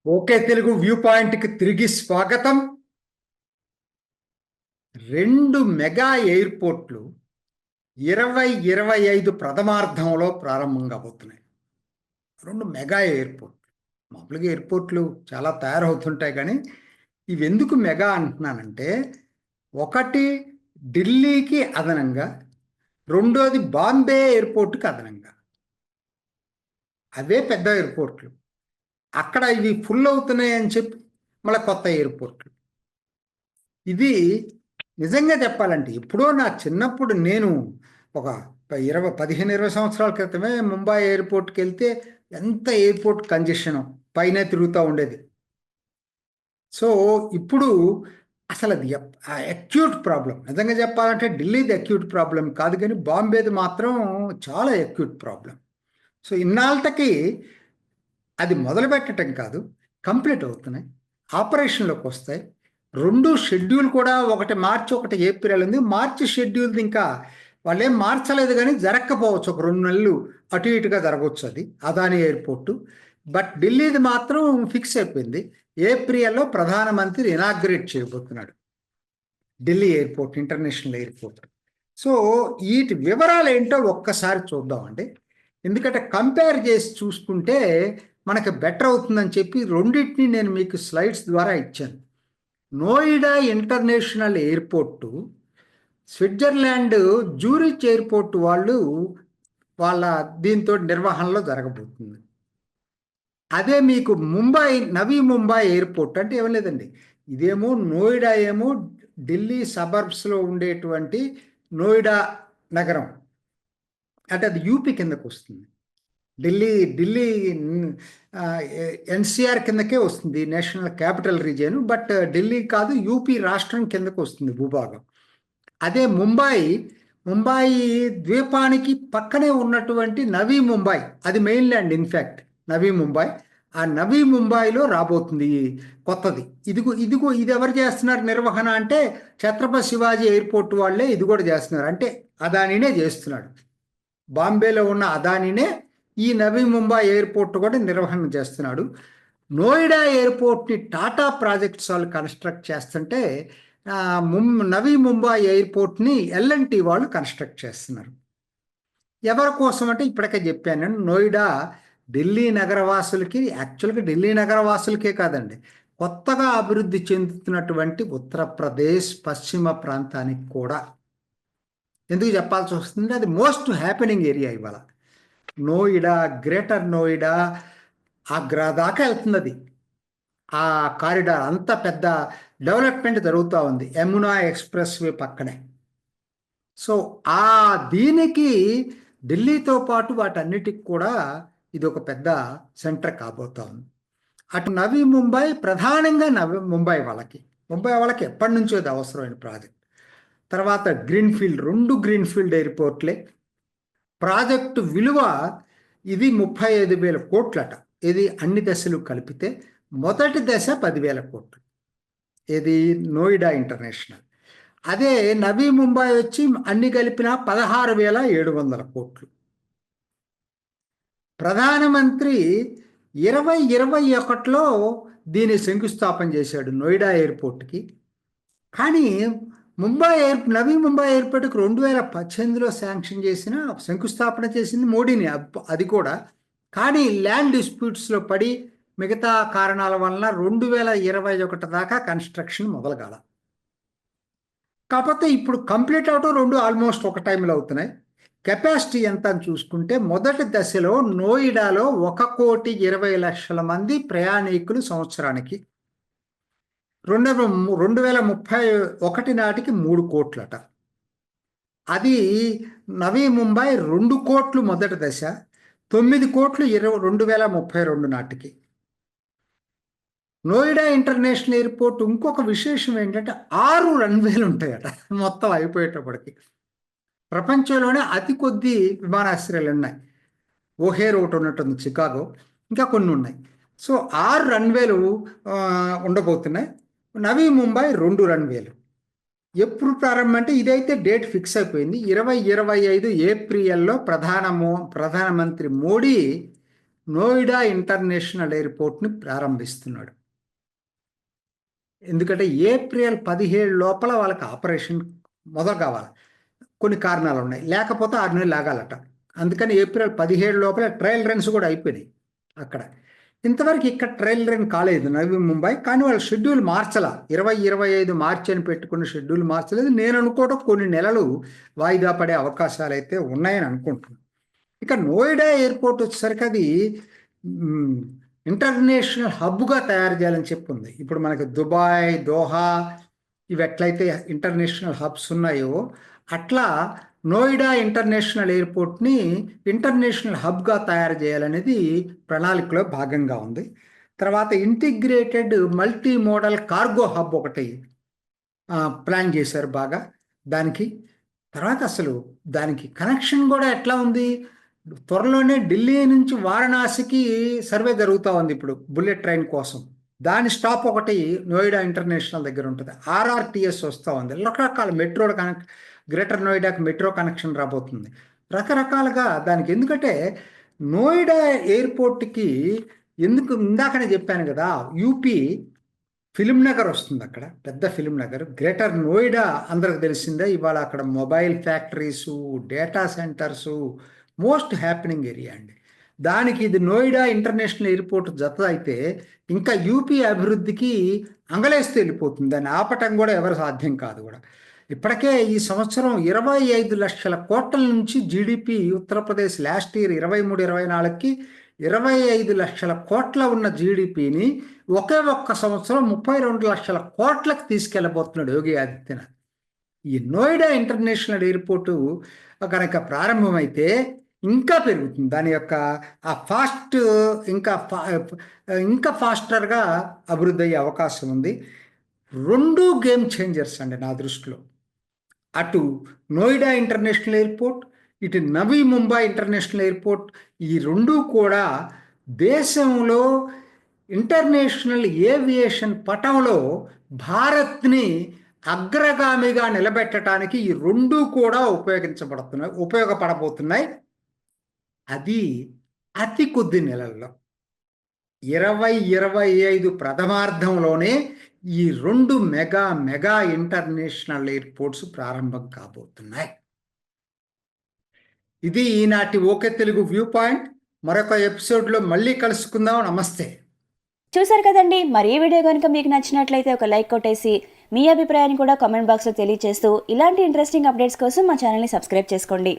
Okay Telugu view పాయింట్కి తిరిగి స్వాగతం. 2 మెగా ఎయిర్పోర్ట్లు 2025 ప్రథమార్థంలో ప్రారంభం కాబోతున్నాయి. 2 మెగా ఎయిర్పోర్ట్లు. మామూలుగా ఎయిర్పోర్ట్లు చాలా తయారవుతుంటాయి, కానీ ఇవి ఎందుకు మెగా అంటున్నానంటే, ఒకటి ఢిల్లీకి అదనంగా, రెండోది బాంబే ఎయిర్పోర్ట్కి అదనంగా. అవే పెద్ద ఎయిర్పోర్ట్లు. అక్కడ ఇవి ఫుల్ అవుతున్నాయి అని చెప్పి మళ్ళీ కొత్త ఎయిర్పోర్ట్లు. ఇది నిజంగా చెప్పాలంటే ఎప్పుడో నా చిన్నప్పుడు నేను ఒక 15-20 సంవత్సరాల క్రితమే ముంబై ఎయిర్పోర్ట్కి వెళ్తే ఎంత ఎయిర్పోర్ట్ కంజెషన్ పైన తిరుగుతూ ఉండేది. సో ఇప్పుడు అసలు అది అక్యూట్ ప్రాబ్లం. నిజంగా చెప్పాలంటే ఢిల్లీది అక్యూట్ ప్రాబ్లం కాదు, కానీ బాంబేది మాత్రం చాలా అక్యూట్ ప్రాబ్లం. సో ఇన్నాళ్ళకి అది మొదలు పెట్టడం కాదు, కంప్లీట్ అవుతున్నాయి, ఆపరేషన్లోకి వస్తాయి. 2 షెడ్యూల్ కూడా, ఒకటి మార్చి ఒకటి ఏప్రిల్ ఉంది. మార్చి షెడ్యూల్ది ఇంకా వాళ్ళు ఏం మార్చలేదు, కానీ జరగకపోవచ్చు, ఒక 2 నెలలు అటు ఇటుగా జరగవచ్చు అది అదాని ఎయిర్పోర్టు. బట్ ఢిల్లీది మాత్రం ఫిక్స్ అయిపోయింది. ఏప్రిల్లో ప్రధానమంత్రి ఇనాగ్రేట్ చేయబోతున్నాడు Delhi airport, international airport. So వీటి వివరాలు ఏంటో ఒక్కసారి చూద్దామండి. ఎందుకంటే కంపేర్ చేసి చూసుకుంటే మనకి బెటర్ అవుతుందని చెప్పి రెండింటిని నేను మీకు స్లైడ్స్ ద్వారా ఇచ్చాను. Noida international airport Switzerland Zurich airport వాళ్ళ దీంతో నిర్వహణలో జరగబోతుంది. అదే మీకు నవీ ముంబై ఎయిర్పోర్ట్ అంటే ఏం లేదండి, ఇదేమో నోయిడా ఏమో ఢిల్లీ సబర్బ్స్లో ఉండేటువంటి నోయిడా నగరం, అంటే అది యూపీ కిందకు వస్తుంది. ఢిల్లీ ఎన్సిఆర్ కిందకే వస్తుంది, national capital region. But Delhi కాదు, యూపీ రాష్ట్రం కిందకు వస్తుంది భూభాగం. అదే ముంబై ద్వీపానికి పక్కనే ఉన్నటువంటి నవీ ముంబై, అది మెయిన్ ల్యాండ్ ఇన్ఫ్యాక్ట్ నవీ ముంబై. ఆ నవీ ముంబైలో రాబోతుంది కొత్తది. ఇది ఎవరు చేస్తున్నారు నిర్వహణ అంటే ఛత్రపతి శివాజీ ఎయిర్పోర్ట్ వాళ్ళే ఇది కూడా చేస్తున్నారు. అంటే అదానినే చేస్తున్నాడు. బాంబేలో ఉన్న అదానినే ఈ నవీ ముంబై ఎయిర్పోర్ట్ కూడా నిర్వహణ చేస్తున్నాడు. నోయిడా ఎయిర్పోర్ట్ని టాటా ప్రాజెక్ట్స్ వాళ్ళు కన్స్ట్రక్ట్ చేస్తుంటే నవీ ముంబై ఎయిర్పోర్ట్ని ఎల్ఎన్టీ వాళ్ళు కన్స్ట్రక్ట్ చేస్తున్నారు. ఎవరి కోసం అంటే ఇప్పటికే చెప్పాను, నోయిడా ఢిల్లీ నగరవాసులకి, యాక్చువల్గా ఢిల్లీ నగరవాసులకే కాదండి, కొత్తగా అభివృద్ధి చెందుతున్నటువంటి ఉత్తరప్రదేశ్ పశ్చిమ ప్రాంతానికి కూడా. ఎందుకు చెప్పాల్సి వస్తుంది, అది మోస్ట్ హ్యాపెనింగ్ ఏరియా ఇవాళ. నోయిడా, గ్రేటర్ నోయిడా, ఆగ్రా దాకా వెళ్తుంది అది. ఆ కారిడార్ అంత పెద్ద డెవలప్మెంట్ జరుగుతూ ఉంది యమునా ఎక్స్ప్రెస్ వే పక్కనే. సో దీనికి ఢిల్లీతో పాటు వాటన్నిటికి కూడా ఇది ఒక పెద్ద సెంటర్ కాబోతా ఉంది. అటు నవీ ముంబై ప్రధానంగా ముంబై వాళ్ళకి ఎప్పటి నుంచో అది అవసరమైన ప్రాజెక్ట్. తర్వాత గ్రీన్ఫీల్డ్, 2 గ్రీన్ఫీల్డ్ ఎయిర్పోర్ట్లే. ప్రాజెక్టు విలువ ఇది 35,000 కోట్లట. ఇది అన్ని దశలు కలిపితే మొదటి దశ 10,000 కోట్లు, ఇది నోయిడా ఇంటర్నేషనల్. అదే నవీ ముంబై వచ్చి అన్ని కలిపిన 16,700 కోట్లు. ప్రధానమంత్రి 2021లో దీన్ని శంకుస్థాపన చేశాడు నోయిడా ఎయిర్పోర్ట్కి. కానీ నవీ ముంబై ఎయిర్పోర్ట్కి 2018లో శాంక్షన్ చేసిన, శంకుస్థాపన చేసింది మోడీని, అది కూడా. కానీ ల్యాండ్ డిస్ప్యూట్స్లో పడి మిగతా కారణాల వలన 2021 దాకా కన్స్ట్రక్షన్ మొదలుగాల. కాకపోతే ఇప్పుడు కంప్లీట్ అవటం 2 ఆల్మోస్ట్ ఒక టైంలో అవుతున్నాయి. కెపాసిటీ ఎంత అని చూసుకుంటే మొదటి దశలో నోయిడాలో 1,20,00,000 మంది ప్రయాణికులు సంవత్సరానికి, 2031 నాటికి 3 కోట్లట. అది నవీ ముంబై 2 కోట్లు మొదటి దశ, 9 కోట్లు 2032 నాటికి. నోయిడా ఇంటర్నేషనల్ ఎయిర్పోర్ట్ ఇంకొక విశేషం ఏంటంటే 6 రన్వేలు ఉంటాయట మొత్తం అయిపోయేటప్పటికి. ప్రపంచంలోనే అతి కొద్ది విమానాశ్రయాలు ఉన్నాయి. ఓహేర్ ఒకటి ఉన్నట్టుంది చికాగో, ఇంకా కొన్ని ఉన్నాయి. సో 6 రన్వేలు ఉండబోతున్నాయి. నవీ ముంబై 2 రన్వేలు. ఎప్పుడు ప్రారంభం అంటే ఇదైతే డేట్ ఫిక్స్ అయిపోయింది. 2025 ఏప్రిల్లో ప్రధానమంత్రి మోడీ నోయిడా ఇంటర్నేషనల్ ఎయిర్పోర్ట్ని ప్రారంభిస్తున్నాడు. ఎందుకంటే ఏప్రిల్ 17 లోపల వాళ్ళకి ఆపరేషన్ మొదలు కావాలి. కొన్ని కారణాలు ఉన్నాయి, లేకపోతే 6 నెలలు ఆగాలట. అందుకని ఏప్రిల్ 17 లోపల ట్రయల్ రన్స్ కూడా అయిపోయినాయి అక్కడ. ఇంతవరకు ఇక్కడ ట్రయల్ రన్ కాలేదు నవీ ముంబై, కానీ వాళ్ళు షెడ్యూల్ మార్చలా. 2025 మార్చి అని పెట్టుకున్న షెడ్యూల్ మార్చలేదు. నేను అనుకోవడం కొన్ని నెలలు వాయిదా పడే అవకాశాలు అయితే ఉన్నాయని అనుకుంటున్నాను. ఇక నోయిడా ఎయిర్పోర్ట్ వచ్చేసరికి అది ఇంటర్నేషనల్ హబ్గా తయారు చేయాలని చెప్పింది. ఇప్పుడు మనకి దుబాయ్, దోహా ఇవి ఎట్లయితే ఇంటర్నేషనల్ హబ్స్ ఉన్నాయో అట్లా నోయిడా ఇంటర్నేషనల్ ఎయిర్పోర్ట్ని ఇంటర్నేషనల్ హబ్గా తయారు చేయాలనేది ప్రణాళికలో భాగంగా ఉంది. తర్వాత integrated multi modal cargo hub ఒకటి ప్లాన్ చేశారు బాగా దానికి. తర్వాత అసలు దానికి కనెక్షన్ కూడా ఎట్లా ఉంది, త్వరలోనే ఢిల్లీ నుంచి వారణాసికి సర్వే జరుగుతూ ఉంది ఇప్పుడు బుల్లెట్ ట్రైన్ కోసం. దాని స్టాప్ ఒకటి నోయిడా ఇంటర్నేషనల్ దగ్గర ఉంటుంది. ఆర్ఆర్టీఎస్ వస్తూ ఉంది. రకరకాల మెట్రో గ్రేటర్ నోయిడాకి మెట్రో కనెక్షన్ రాబోతుంది రకరకాలుగా దానికి. ఎందుకంటే నోయిడా ఎయిర్పోర్ట్కి ఎందుకు ఇందాకనే చెప్పాను కదా, యూపీ ఫిలిం నగర్ వస్తుంది, అక్కడ పెద్ద ఫిలిం నగర్. గ్రేటర్ నోయిడా అందరికి తెలిసిందే, ఇవాళ అక్కడ mobile factories, data centres most happening area అండి. దానికి ఇది నోయిడా ఇంటర్నేషనల్ ఎయిర్పోర్ట్ జత అయితే ఇంకా యూపీ అభివృద్ధికి అంగలేస్తే వెళ్ళిపోతుంది. దాన్ని ఆపటం కూడా ఎవరు సాధ్యం కాదు కూడా. ఇప్పటికే ఈ సంవత్సరం 25 లక్షల కోట్ల నుంచి జీడిపి ఉత్తరప్రదేశ్ లాస్ట్ ఇయర్ 23-24కి 25 లక్షల కోట్ల ఉన్న జీడిపిని ఒకే ఒక్క సంవత్సరం 32 లక్షల కోట్లకు తీసుకెళ్ళబోతున్నాడు యోగి ఆదిత్యనాథ్. ఈ నోయిడా ఇంటర్నేషనల్ ఎయిర్పోర్టు కనుక ప్రారంభమైతే ఇంకా పెరుగుతుంది. దాని యొక్క ఆ ఫాస్ట్ ఇంకా ఫాస్టర్గా అభివృద్ధి అయ్యే అవకాశం ఉంది. 2 గేమ్ చేంజర్స్ అండి నా దృష్టిలో. అటు నోయిడా ఇంటర్నేషనల్ ఎయిర్పోర్ట్, ఇటు నవీ ముంబై ఇంటర్నేషనల్ ఎయిర్పోర్ట్, ఈ 2 కూడా దేశంలో ఇంటర్నేషనల్ ఏవియేషన్ పటంలో భారత్ని అగ్రగామిగా నిలబెట్టడానికి ఈ 2 కూడా ఉపయోగపడబోతున్నాయి. అది అతి కొద్ది నెలల్లో 2025 ప్రథమార్థంలోనే ఈ 2 మెగా ఇంటర్నేషనల్ ఎయిర్పోర్ట్స్ ప్రారంభం కాబోతున్నాయి. ఇది ఈనాటి ఓకే తెలుగు వ్యూ పాయింట్. మరొక ఎపిసోడ్లో మళ్ళీ కలుసుకుందాం. నమస్తే. చూసారు కదండి, మరి ఈ వీడియో కనుక మీకు నచ్చినట్లయితే ఒక లైక్ కొట్టేసి మీ అభిప్రాయాన్ని కూడా కామెంట్ బాక్స్లో తెలియజేస్తూ ఇలాంటి ఇంట్రెస్టింగ్ అప్డేట్స్ కోసం మా ఛానల్ని సబ్స్క్రైబ్ చేసుకోండి.